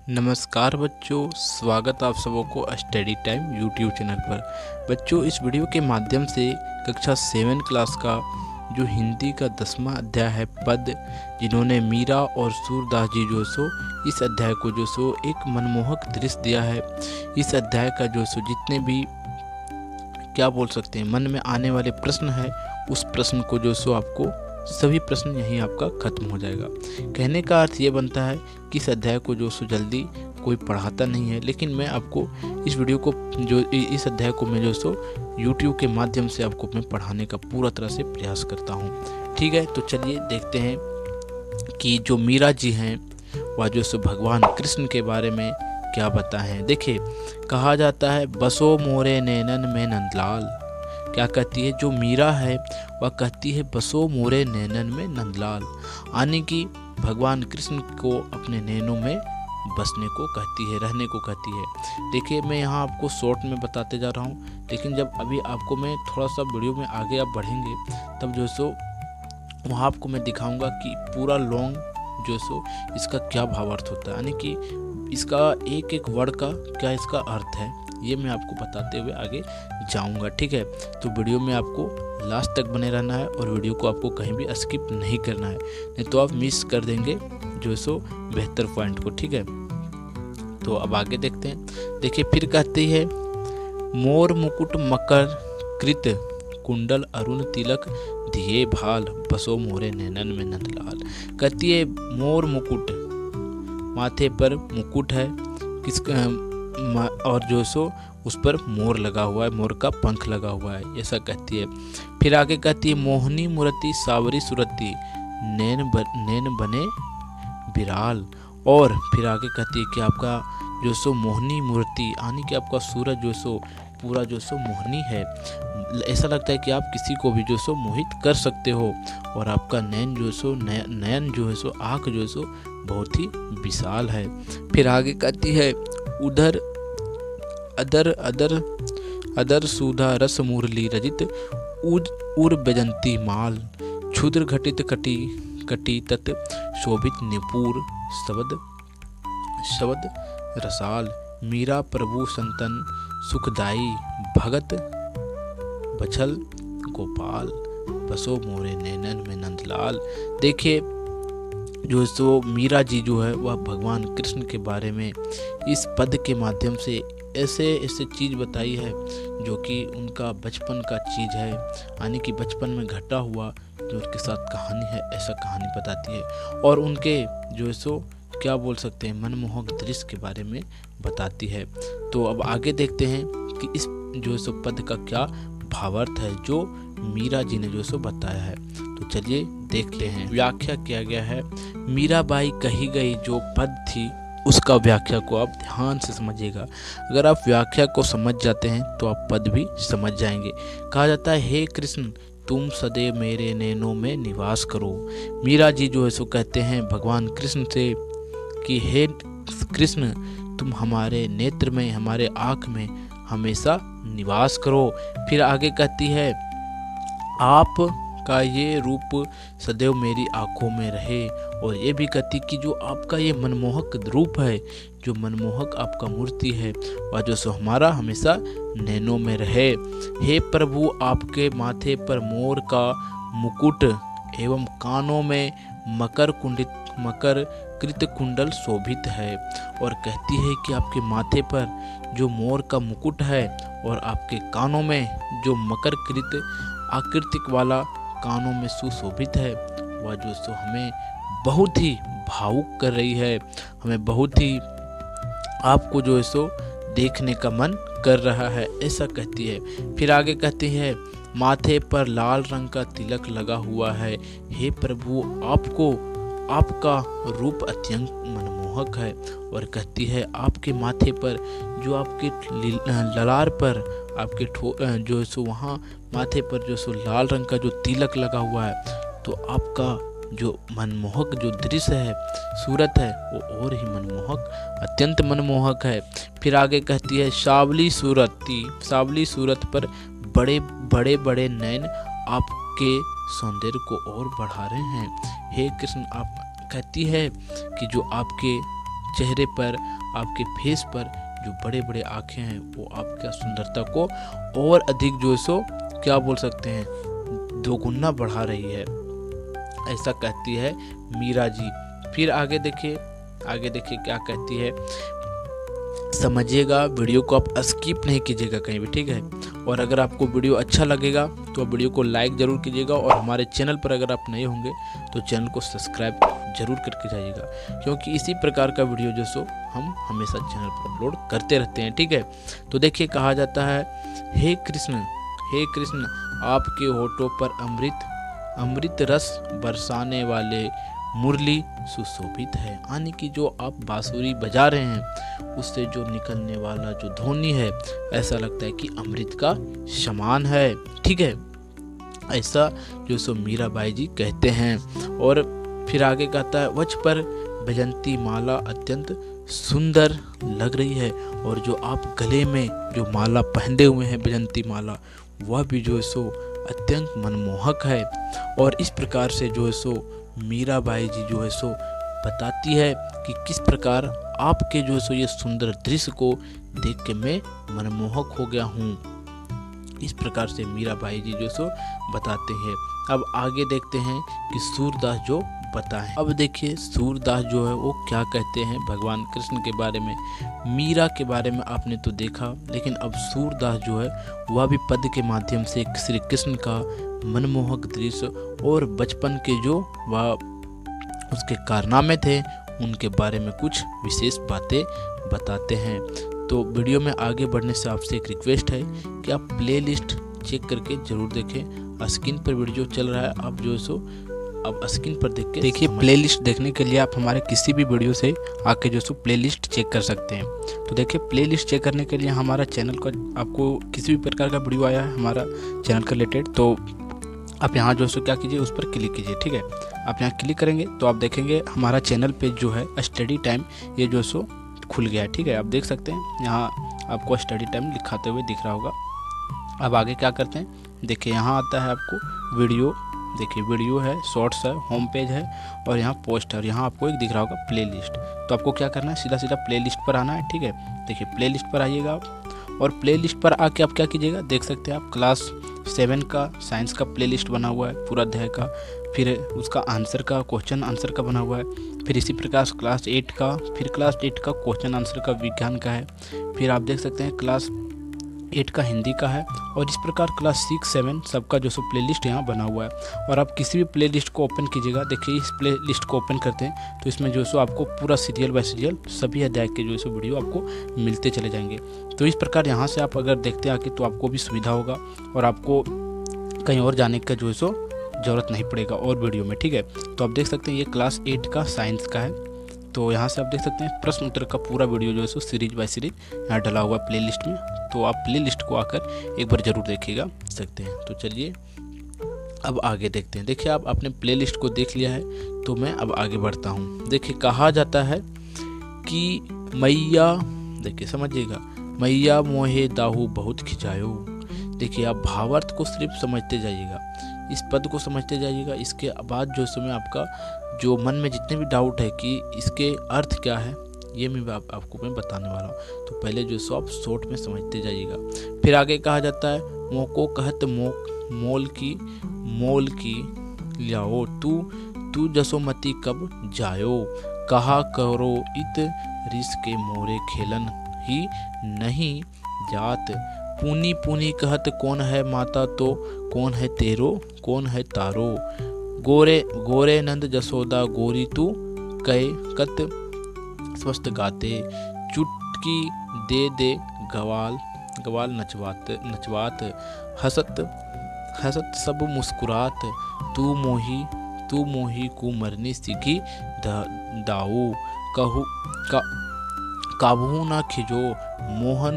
नमस्कार बच्चों, स्वागत आप सबों को स्टडी टाइम यूट्यूब चैनल पर। बच्चों, इस वीडियो के माध्यम से कक्षा 7 क्लास का जो हिंदी का 10वां अध्याय है पद, जिन्होंने मीरा और सूरदास जी जो सो इस अध्याय को जो सो एक मनमोहक दृश्य दिया है। इस अध्याय का जो सो जितने भी क्या बोल सकते हैं मन में आने वाले प्रश्न है, उस प्रश्न को जो सो आपको सभी प्रश्न यहीं आपका खत्म हो जाएगा। कहने का अर्थ ये बनता है कि इस अध्याय को जो सो जल्दी कोई पढ़ाता नहीं है, लेकिन मैं आपको इस वीडियो को जो इस अध्याय को मैं जो सो YouTube के माध्यम से आपको मैं पढ़ाने का पूरा तरह से प्रयास करता हूँ। ठीक है, तो चलिए देखते हैं कि जो मीरा जी हैं वह जो सो भगवान कृष्ण के बारे में क्या बताए हैं। देखिए, कहा जाता है बसो मोरे नैनन में नंदलाल। क्या कहती है जो मीरा है, वह कहती है बसो मोरे नैनन में नंदलाल, यानी कि भगवान कृष्ण को अपने नैनों में बसने को कहती है, रहने को कहती है। देखिए, मैं यहाँ आपको शॉर्ट में बताते जा रहा हूँ, लेकिन जब अभी आपको मैं थोड़ा सा वीडियो में आगे आप बढ़ेंगे तब जो सो वहाँ आपको मैं दिखाऊंगा कि पूरा लॉन्ग जो सो इसका क्या भावार्थ होता है, यानी कि इसका एक एक वर्ड का क्या इसका अर्थ है, ये मैं आपको बताते हुए आगे जाऊंगा। ठीक है, तो वीडियो में आपको लास्ट तक बने रहना है और वीडियो को आपको कहीं भी स्किप नहीं करना है, नहीं तो आप मिस कर देंगे जो सो बेहतर पॉइंट को। ठीक है, तो अब आगे देखते हैं। देखिए, फिर कहती है मोर मुकुट मकर कृत कुंडल अरुण तिलक दिए भाल, बसो मोरे नैनन में नंदलाल। कहती है मोर मुकुट, माथे पर मुकुट है किसका, और जो सो उस पर मोर लगा हुआ है, मोर का पंख लगा हुआ है, ऐसा कहती है। फिर आगे कहती है मोहनी मूर्ति सावरी सुरती, नैन बने बिराल। और फिर आगे कहती है कि आपका जो सो मोहनी मूर्ति, यानी कि आपका सूरज जो सो पूरा जो सो मोहनी है, ऐसा लगता है कि आप किसी को भी जो सो मोहित कर सकते हो। और आपका नैन जो सो नयन जो है सो आँख जो सो बहुत ही विशाल है। फिर आगे कहती है उधर अदर अदर अदर सुधा रस मुरली रजित उर बेजंती माल, क्षुद्र घटित कटी कटी तत् शोभित निपुर शब्द रसाल, मीरा प्रभु संतन सुखदाई भगत बछल गोपाल, बसो मोरे नैनन में नंदलाल। देखिए, जो सो मीरा जी जो है वह भगवान कृष्ण के बारे में इस पद के माध्यम से ऐसे ऐसे चीज़ बताई है जो कि उनका बचपन का चीज़ है, यानी कि बचपन में घटा हुआ जो उनके साथ कहानी है, ऐसा कहानी बताती है। और उनके जो सो क्या बोल सकते हैं मनमोहक दृश्य के बारे में बताती है। तो अब आगे देखते हैं कि इस जो सो पद का क्या भावार्थ है जो मीरा जी ने जो सो बताया है। तो चलिए देखते हैं। व्याख्या किया गया है, मीराबाई कही गई जो पद थी उसका व्याख्या को आप ध्यान से समझिएगा। अगर आप व्याख्या को समझ जाते हैं तो आप पद भी समझ जाएंगे। कहा जाता है हे कृष्ण तुम सदैव मेरे नैनों में निवास करो। मीरा जी जो है सो कहते हैं भगवान कृष्ण से कि हे कृष्ण तुम हमारे नेत्र में, हमारे आँख में हमेशा निवास करो। फिर आगे कहती है आप का ये रूप सदैव मेरी आंखों में रहे। और ये भी कहती कि जो आपका ये मनमोहक रूप है, जो मनमोहक आपका मूर्ति है, वह जो सो हमारा हमेशा नैनों में रहे। हे प्रभु आपके माथे पर मोर का मुकुट एवं कानों में मकर कृत कुंडल शोभित है। और कहती है कि आपके माथे पर जो मोर का मुकुट है और आपके कानों में जो मकर कृत आकृतिक वाला कानों में सुशोभित है, वह जो सो हमें बहुत ही भावुक कर रही है, हमें बहुत ही आपको जो है सो देखने का मन कर रहा है, ऐसा कहती है। फिर आगे कहती है माथे पर लाल रंग का तिलक लगा हुआ है। हे प्रभु आपका रूप अत्यंत मनमोहक है। और कहती है आपके माथे पर जो आपके ललार पर आपके जो सो वहाँ माथे पर जो सो लाल रंग का जो तिलक लगा हुआ है, तो आपका जो मनमोहक जो दृश्य है, सूरत है, वो और ही मनमोहक, अत्यंत मनमोहक है। फिर आगे कहती है सावली सूरत पर बड़े बड़े बड़े नैन आपके सौंदर्य को और बढ़ा रहे हैं। हे कृष्ण, आप कहती है कि जो आपके चेहरे पर, आपके फेस पर जो बड़े बड़े आँखें हैं वो आपका सुंदरता को और अधिक जो है सो क्या बोल सकते हैं, दोगुना बढ़ा रही है, ऐसा कहती है मीरा जी। फिर आगे देखिए क्या कहती है। समझिएगा, वीडियो को आप स्किप नहीं कीजिएगा कहीं भी, ठीक है। और अगर आपको वीडियो अच्छा लगेगा तो वीडियो को लाइक ज़रूर कीजिएगा, और हमारे चैनल पर अगर आप नए होंगे तो चैनल को सब्सक्राइब जरूर करके जाइएगा, क्योंकि इसी प्रकार का वीडियो जो सो हम हमेशा चैनल पर अपलोड करते रहते हैं, ठीक है। तो देखिए कहा जाता है, हे कृष्ण आपके होठों पर अमृत रस बरसाने वाले मुरली सुशोभित है। यानी कि जो आप बांसुरी बजा रहे हैं उससे जो निकलने वाला जो ध्वनि है ऐसा लगता है कि अमृत का समान है, ठीक है। ऐसा जो सो मीराबाई जी कहते हैं। और फिर आगे कहता है, वक्ष पर बैजंती माला अत्यंत सुंदर लग रही है, और जो आप गले में जो माला पहने हुए हैं बैजंती माला, वह भी जो है सो अत्यंत मनमोहक है। और इस प्रकार से जो है सो मीराबाई जी जो है सो बताती है कि किस प्रकार आपके जो है सो ये सुंदर दृश्य को देख के मैं मनमोहक हो गया हूँ। इस प्रकार से मीराबाई जी जो सो बताते हैं। अब आगे देखते हैं कि सूरदास जो बताएं। अब देखिए सूरदास जो है वो क्या कहते हैं भगवान कृष्ण के बारे में। मीरा के बारे में आपने तो देखा, लेकिन अब सूरदास जो है वह भी पद के माध्यम से श्री कृष्ण का मनमोहक दृश्य और बचपन के जो वह उसके कारनामे थे उनके बारे में कुछ विशेष बातें बताते हैं। तो वीडियो में आगे बढ़ने से आपसे एक रिक्वेस्ट है कि आप प्लेलिस्ट चेक करके ज़रूर देखें। स्क्रीन पर वीडियो चल रहा है, आप जो है सो अब स्क्रीन पर देख के देखिए। प्लेलिस्ट देखने के लिए आप हमारे किसी भी वीडियो से आके जो सो प्लेलिस्ट चेक कर सकते हैं। तो देखिए प्लेलिस्ट चेक करने के लिए हमारा चैनल का, आपको किसी भी प्रकार का वीडियो आया है हमारा चैनल का रिलेटेड, तो आप यहाँ जो सो क्या कीजिए, उस पर क्लिक कीजिए, ठीक है। आप यहाँ क्लिक करेंगे तो आप देखेंगे हमारा चैनल पेज जो है स्टडी टाइम ये जो सो खुल गया है, ठीक है। आप देख सकते हैं यहाँ आपको स्टडी टाइम लिखाते हुए दिख रहा होगा। अब आगे क्या करते हैं, देखिए यहाँ आता है आपको वीडियो, देखिए वीडियो है, शॉर्ट्स है, होम पेज है, और यहाँ पोस्ट है, और यहाँ आपको एक दिख रहा होगा प्लेलिस्ट। तो आपको क्या करना है, सीधा सीधा प्लेलिस्ट पर आना है, ठीक है। देखिए प्लेलिस्ट पर आइएगा आप, और प्लेलिस्ट पर आके आप क्या कीजिएगा, देख सकते हैं आप क्लास 7 का साइंस का प्लेलिस्ट बना हुआ है पूरा अध्याय का, फिर उसका आंसर का क्वेश्चन आंसर का बना हुआ है, फिर इसी प्रकार क्लास 8 का, फिर क्लास 8 का क्वेश्चन आंसर का विज्ञान का है, फिर आप देख सकते हैं क्लास 8 का हिंदी का है, और इस प्रकार क्लास 6, 7 सबका जो सो प्लेलिस्ट यहाँ बना हुआ है। और आप किसी भी प्लेलिस्ट को ओपन कीजिएगा, देखिए इस प्लेलिस्ट को ओपन करते हैं तो इसमें जो सो आपको पूरा सीरियल बाय सीरियल सभी अध्याय के जो सो वीडियो आपको मिलते चले जाएंगे। तो इस प्रकार यहाँ से आप अगर देखते हैं आके तो आपको भी सुविधा होगा, और आपको कहीं और जाने का जो है सो ज़रूरत नहीं पड़ेगा और वीडियो में, ठीक है। तो आप देख सकते हैं ये क्लास 8 का साइंस का है, तो यहाँ से आप देख सकते हैं प्रश्न उत्तर का पूरा वीडियो जो है सो सीरीज बाय सीरीज यहाँ डला हुआ है प्लेलिस्ट में। तो आप प्लेलिस्ट को आकर एक बार ज़रूर देखिएगा सकते हैं। तो चलिए अब आगे देखते हैं। देखिए आप अपने प्लेलिस्ट को देख लिया है, तो मैं अब आगे बढ़ता हूँ। देखिए कहा जाता है कि मैया, देखिए समझिएगा, मैया मोहे दाहू बहुत खिंचायो। देखिए आप भावार्थ को सिर्फ समझते जाइएगा, इस पद को समझते जाइएगा। इसके बाद जो समय आपका जो मन में जितने भी डाउट है कि इसके अर्थ क्या है, ये आपको मैं बताने वाला हूँ। तो पहले जो सो आप शॉर्ट में समझते जाइएगा। फिर आगे कहा जाता है, मोको कहत मोल की लियाओ, तू जसोमती कब जायो। कहा करो इत रिस के मोरे खेलन ही नहीं जात। पूनी पूनी कहत कौन है माता, तो कौन है तेरो, कौन है तारो। गोरे नंद जसोदा गोरी, तू कहे कत स्वस्थ गाते। चुटकी दे गवाल नचवात। हसत सब मुस्कुरात। तू मोही को मरनी सीखी दाऊ। काबू ना खिजो मोहन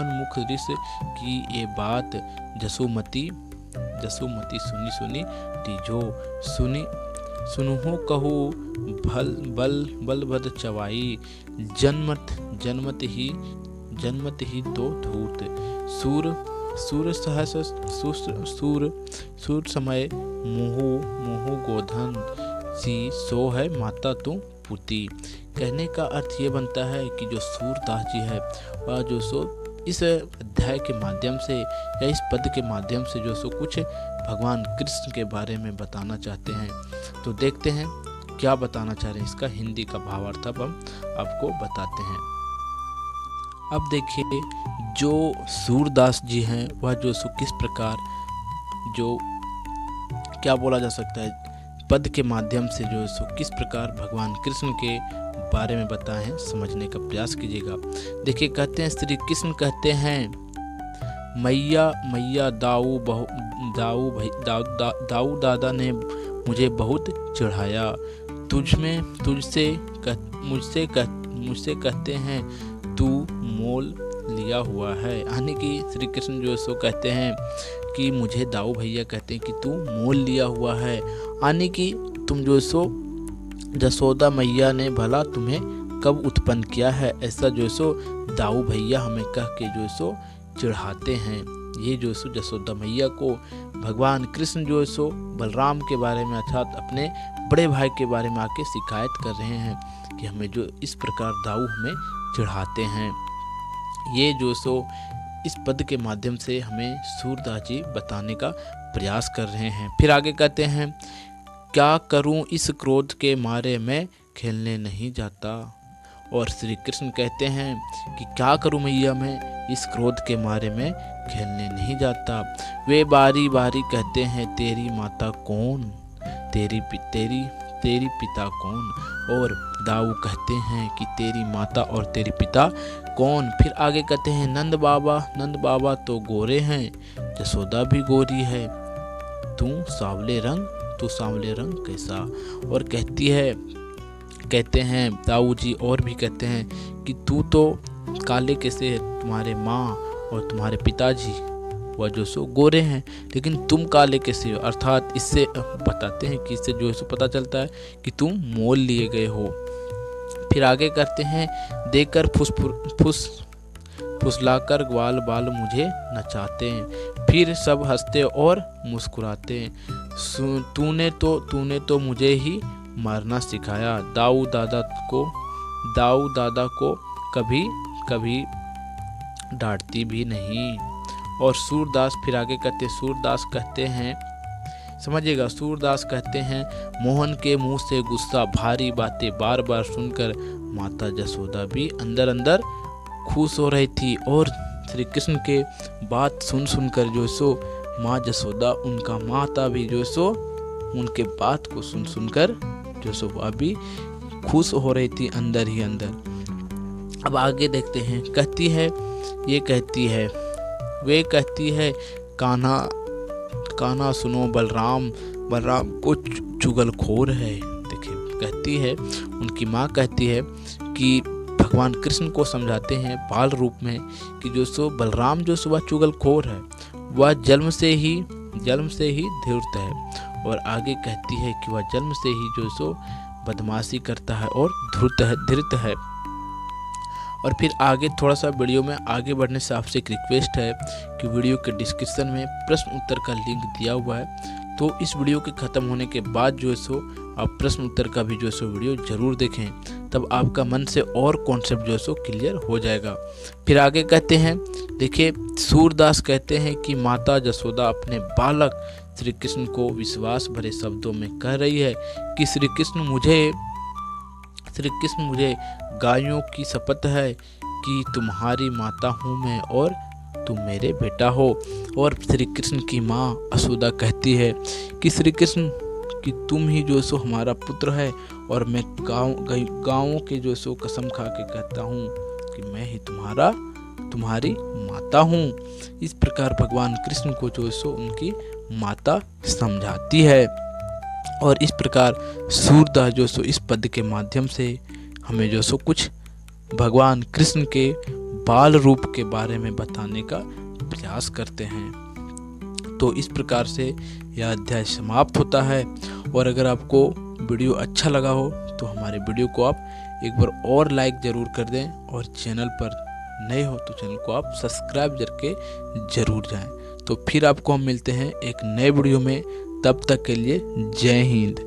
मुख रिस की ये बात। जसोमती सुनी तीजो। सुनहु कहू बल भद चवाई। जन्मत ही दो धूत। सूर समय मुहु गोधन सी। सो है माता तू पूती। कहने का अर्थ ये बनता है कि जो सूरदास जी है वह जो सो इस अध्याय के माध्यम से या इस पद के माध्यम से जो सो कुछ भगवान कृष्ण के बारे में बताना चाहते हैं। तो देखते हैं क्या बताना चाह रहे हैं, इसका हिंदी का भावार्थ अब हम आपको बताते हैं। अब देखिए जो सूरदास जी हैं वह जो सो किस प्रकार जो क्या बोला जा सकता है पद के माध्यम से जो सो किस प्रकार भगवान कृष्ण के बारे में बताए हैं, समझने का प्रयास कीजिएगा। देखिए कहते हैं श्री कृष्ण कहते हैं मैया मैया दाऊ दादा ने मुझे बहुत चिढ़ाया, मुझसे कहते हैं तू मोल लिया हुआ है। यानी कि श्री कृष्ण जो सो कहते हैं कि मुझे दाऊ भैया कहते हैं कि तू मोल लिया हुआ है, यानी कि तुम जो सो जसोदा मैया ने भला तुम्हें कब उत्पन्न किया है, ऐसा जो सो दाऊ भैया हमें कह के जो सो चिढ़ाते हैं। ये जो सो जसोदा मैया को भगवान कृष्ण जो सो बलराम के बारे में अर्थात अपने बड़े भाई के बारे में आके शिकायत कर रहे हैं कि हमें जो इस प्रकार दाऊ हमें चिढ़ाते हैं। ये जो सो इस पद के माध्यम से हमें सूरदास जी बताने का प्रयास कर रहे हैं। फिर आगे कहते हैं क्या करूं इस क्रोध के मारे मैं खेलने नहीं जाता। और श्री कृष्ण कहते हैं कि क्या करूं मैया मैं इस क्रोध के मारे में खेलने नहीं जाता। वे बारी बारी कहते हैं तेरी माता कौन, तेरी पिता कौन। और दाऊ कहते हैं कि तेरी माता और तेरी पिता कौन। फिर आगे कहते हैं नंद बाबा तो गोरे हैं, जसोदा भी गोरी है, तू सांवले रंग कैसा। और कहते हैं दाऊ जी और भी कहते हैं कि तू तो काले कैसे है, तुम्हारे माँ और तुम्हारे पिताजी वह जो सो गोरे हैं, लेकिन तुम काले कैसे हो। अर्थात इससे बताते हैं कि इससे जो सो पता चलता है कि तुम मोल लिए गए हो। फिर आगे करते हैं देकर फुसलाकर ग्वाल बाल मुझे नचाते हैं, फिर सब हंसते और मुस्कुराते हैं। तूने तो मुझे ही मारना सिखाया, दाऊ दादा को कभी डांटती भी नहीं। और सूरदास फिर आगे सूरदास कहते हैं, समझिएगा, सूरदास कहते हैं मोहन के मुंह से गुस्सा भारी बातें बार बार सुनकर माता जसोदा भी अंदर अंदर खुश हो रही थी। और श्री कृष्ण के बात सुनकर जो सो माँ जसोदा उनका माता भी जो सो उनके बात को सुनकर जो सो वह भी खुश हो रही थी अंदर ही अंदर। अब आगे देखते हैं वे कहती है कान्हा सुनो बलराम को चुगलखोर है। देखिए कहती है, उनकी माँ कहती है कि भगवान कृष्ण को समझाते हैं बाल रूप में कि जो सो बलराम जो सो वह चुगलखोर है, वह जन्म से ही धूर्त है। और आगे कहती है कि वह जन्म से ही जो सो बदमाशी करता है और धूर्त है। और फिर आगे थोड़ा सा वीडियो में आगे बढ़ने से आपसे एक रिक्वेस्ट है कि वीडियो के डिस्क्रिप्शन में प्रश्न उत्तर का लिंक दिया हुआ है, तो इस वीडियो के ख़त्म होने के बाद जो है सो आप प्रश्न उत्तर का भी जो है सो वीडियो ज़रूर देखें, तब आपका मन से और कॉन्सेप्ट जो है सो क्लियर हो जाएगा। फिर आगे कहते हैं, देखिए सूरदास कहते हैं कि माता जसोदा अपने बालक श्री कृष्ण को विश्वास भरे शब्दों में कह रही है कि श्री कृष्ण मुझे गायों की शपथ है कि तुम्हारी माता हूँ मैं और तुम मेरे बेटा हो। और श्री कृष्ण की माँ यशोदा कहती है कि श्री कृष्ण कि तुम ही जो सो हमारा पुत्र है, और मैं गाँवों के जो सो कसम खा के कहता हूँ कि मैं ही तुम्हारी माता हूँ। इस प्रकार भगवान कृष्ण को जो सो उनकी माता समझाती है। और इस प्रकार सूरदास जो सो इस पद के माध्यम से हमें जो सो कुछ भगवान कृष्ण के बाल रूप के बारे में बताने का प्रयास करते हैं। तो इस प्रकार से यह अध्याय समाप्त होता है। और अगर आपको वीडियो अच्छा लगा हो तो हमारे वीडियो को आप एक बार और लाइक ज़रूर कर दें, और चैनल पर नए हो तो चैनल को आप सब्सक्राइब करके ज़रूर जाएं। तो फिर आपको हम मिलते हैं एक नए वीडियो में, तब तक के लिए जय हिंद।